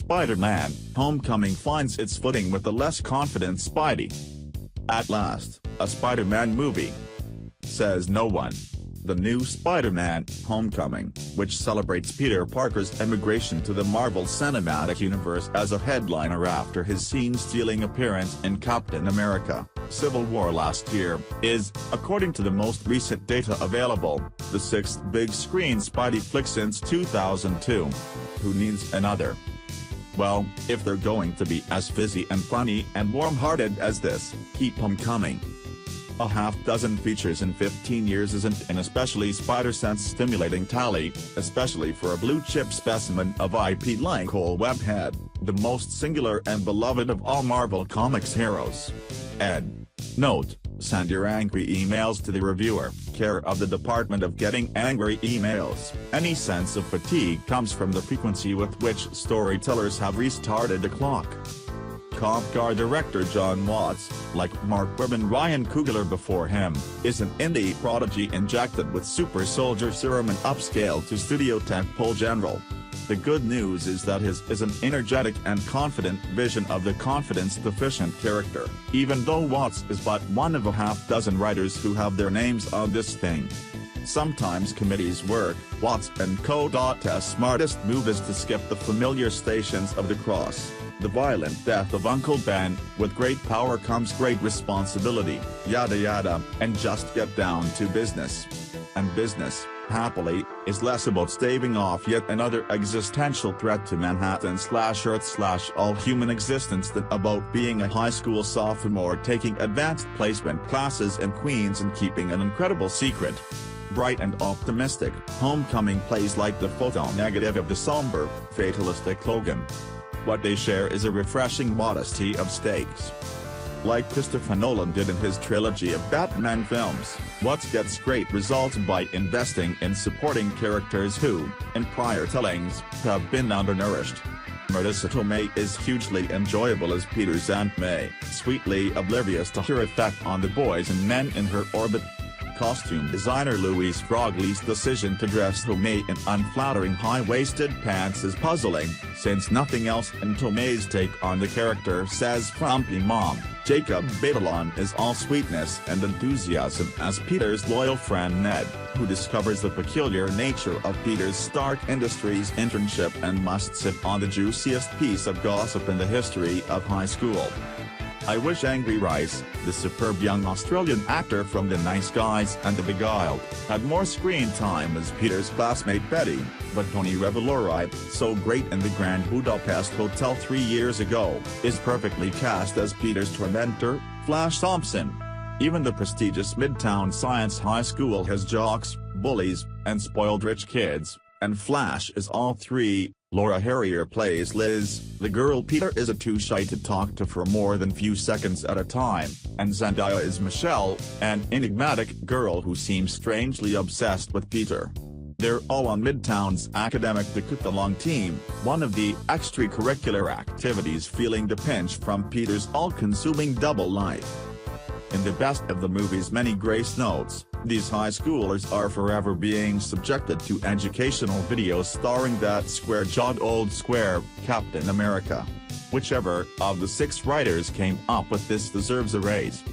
Spider-Man: Homecoming finds its footing with the less confident Spidey. At last, a Spider-Man movie. Says no one. The new Spider-Man: Homecoming, which celebrates Peter Parker's emigration to the Marvel Cinematic Universe as a headliner after his scene-stealing appearance in Captain America: Civil War last year, is, according to the most recent data available, the sixth big-screen Spidey flick since 2002. Who needs another? Well, if they're going to be as fizzy and funny and warm-hearted as this, keep 'em coming. A half-dozen features in 15 years isn't an especially spider-sense-stimulating tally, especially for a blue-chip specimen of IP like Cole Webhead, the most singular and beloved of all Marvel Comics heroes. Ed. Note: send your angry emails to the reviewer, care of the Department of Getting Angry Emails. Any sense of fatigue comes from the frequency with which storytellers have restarted the clock. Cop Car director John Watts, like Mark Webb and Ryan Coogler before him, is an indie prodigy injected with super soldier serum and upscale to studio tentpole general. The good news is that his is an energetic and confident vision of the confidence-deficient character, even though Watts is but one of a half-dozen writers who have their names on this thing. Sometimes committees work. Watts and co.'s smartest move is to skip the familiar Stations of the Cross, the violent death of Uncle Ben, with great power comes great responsibility, yada yada, and just get down to business. And business, happily, is less about staving off yet another existential threat to Manhattan/Earth/all human existence than about being a high school sophomore taking advanced placement classes in Queens and keeping an incredible secret. Bright and optimistic, Homecoming plays like the photo-negative of the somber, fatalistic Logan. What they share is a refreshing modesty of stakes. Like Christopher Nolan did in his trilogy of Batman films, Watts gets great results by investing in supporting characters who, in prior tellings, have been undernourished. Marissa Tomei is hugely enjoyable as Peter's Aunt May, sweetly oblivious to her effect on the boys and men in her orbit. Costume designer Louise Frogley's decision to dress Tomei in unflattering high-waisted pants is puzzling, since nothing else in Tomei's take on the character says frumpy mom. Jacob Batalon is all sweetness and enthusiasm as Peter's loyal friend Ned, who discovers the peculiar nature of Peter's Stark Industries internship and must sit on the juiciest piece of gossip in the history of high school. I wish Angry Rice, the superb young Australian actor from The Nice Guys and The Beguiled, had more screen time as Peter's classmate Betty, but Tony Revolori, so great in the Grand Budapest Hotel 3 years ago, is perfectly cast as Peter's tormentor, Flash Thompson. Even the prestigious Midtown Science High School has jocks, bullies, and spoiled rich kids, and Flash is all three. Laura Harrier plays Liz, the girl Peter is too shy to talk to for more than few seconds at a time, and Zendaya is Michelle, an enigmatic girl who seems strangely obsessed with Peter. They're all on Midtown's academic decathlon team, one of the extracurricular activities feeling the pinch from Peter's all-consuming double life. In the best of the movie's many grace notes, these high schoolers are forever being subjected to educational videos starring that square-jawed old square, Captain America. Whichever of the 6 writers came up with this deserves a raise.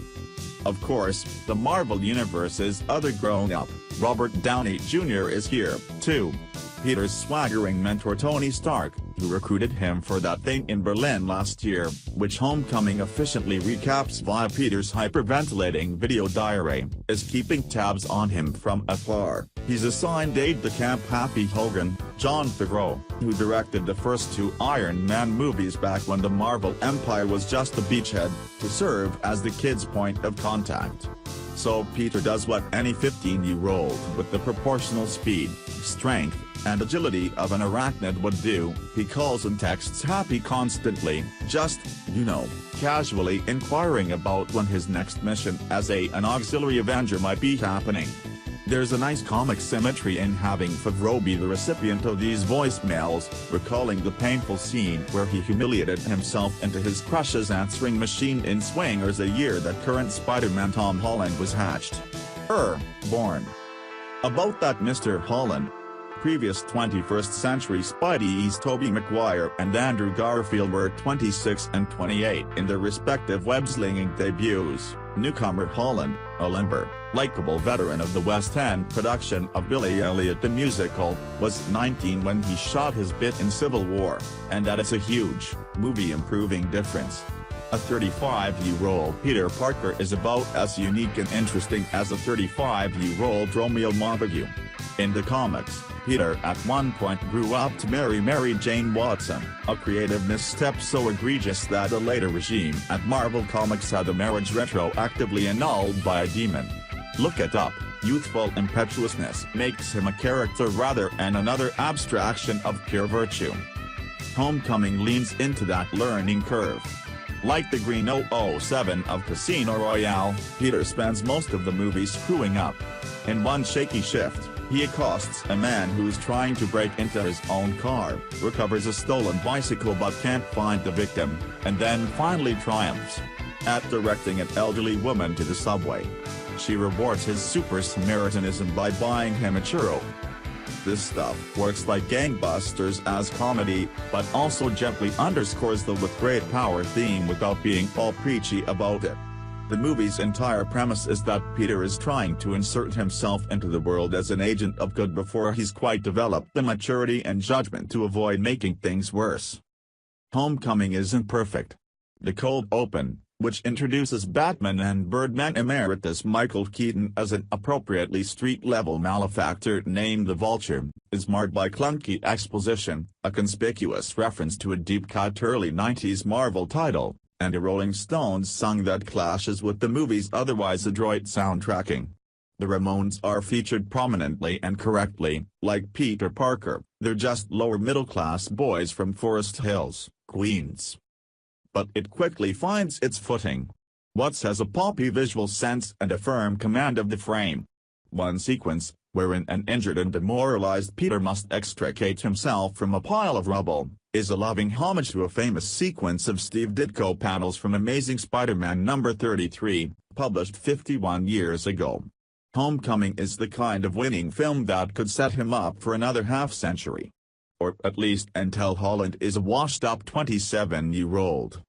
Of course, the Marvel Universe's other grown-up, Robert Downey Jr. is here, too. Peter's swaggering mentor Tony Stark, who recruited him for that thing in Berlin last year, which Homecoming efficiently recaps via Peter's hyperventilating video diary, is keeping tabs on him from afar. He's assigned aide-de-camp Happy Hogan, Jon Favreau, who directed the first 2 Iron Man movies back when the Marvel Empire was just a beachhead, to serve as the kid's point of contact. So Peter does what any 15-year-old with the proportional speed, strength, and agility of an arachnid would do. He calls and texts Happy constantly, just, casually inquiring about when his next mission as an auxiliary Avenger might be happening. There's a nice comic symmetry in having Favreau be the recipient of these voicemails, recalling the painful scene where he humiliated himself into his crush's answering machine in Swingers a year that current Spider-Man Tom Holland was hatched. Born. About that Mr. Holland. previous 21st century Spidey's Tobey Maguire and Andrew Garfield were 26 and 28 in their respective web-slinging debuts. Newcomer Holland, a limber, likable veteran of the West End production of Billy Elliot the Musical, was 19 when he shot his bit in Civil War, and that is a huge, movie-improving difference. A 35-year-old Peter Parker is about as unique and interesting as a 35-year-old Romeo Montague. In the comics, Peter at one point grew up to marry Mary Jane Watson, a creative misstep so egregious that the later regime at Marvel Comics had the marriage retroactively annulled by a demon. Look it up. Youthful impetuousness makes him a character rather than another abstraction of pure virtue. Homecoming leans into that learning curve. Like the Green 007 of Casino Royale, Peter spends most of the movie screwing up. In one shaky shift, he accosts a man who's trying to break into his own car, recovers a stolen bicycle but can't find the victim, and then finally triumphs at directing an elderly woman to the subway. She rewards his super Samaritanism by buying him a churro. This stuff works like gangbusters as comedy, but also gently underscores the "with great power" theme without being all preachy about it. The movie's entire premise is that Peter is trying to insert himself into the world as an agent of good before he's quite developed the maturity and judgment to avoid making things worse. Homecoming isn't perfect. The cold open, which introduces Batman and Birdman Emeritus Michael Keaton as an appropriately street-level malefactor named the Vulture, is marred by clunky exposition, a conspicuous reference to a deep-cut early 90s Marvel title, and a Rolling Stones song that clashes with the movie's otherwise adroit soundtracking. The Ramones are featured prominently and correctly. Like Peter Parker, they're just lower-middle-class boys from Forest Hills, Queens. But it quickly finds its footing. Watts has a poppy visual sense and a firm command of the frame. One sequence, wherein an injured and demoralized Peter must extricate himself from a pile of rubble, is a loving homage to a famous sequence of Steve Ditko panels from Amazing Spider-Man number 33, published 51 years ago. Homecoming is the kind of winning film that could set him up for another half-century. Or at least until Holland is a washed-up 27-year-old.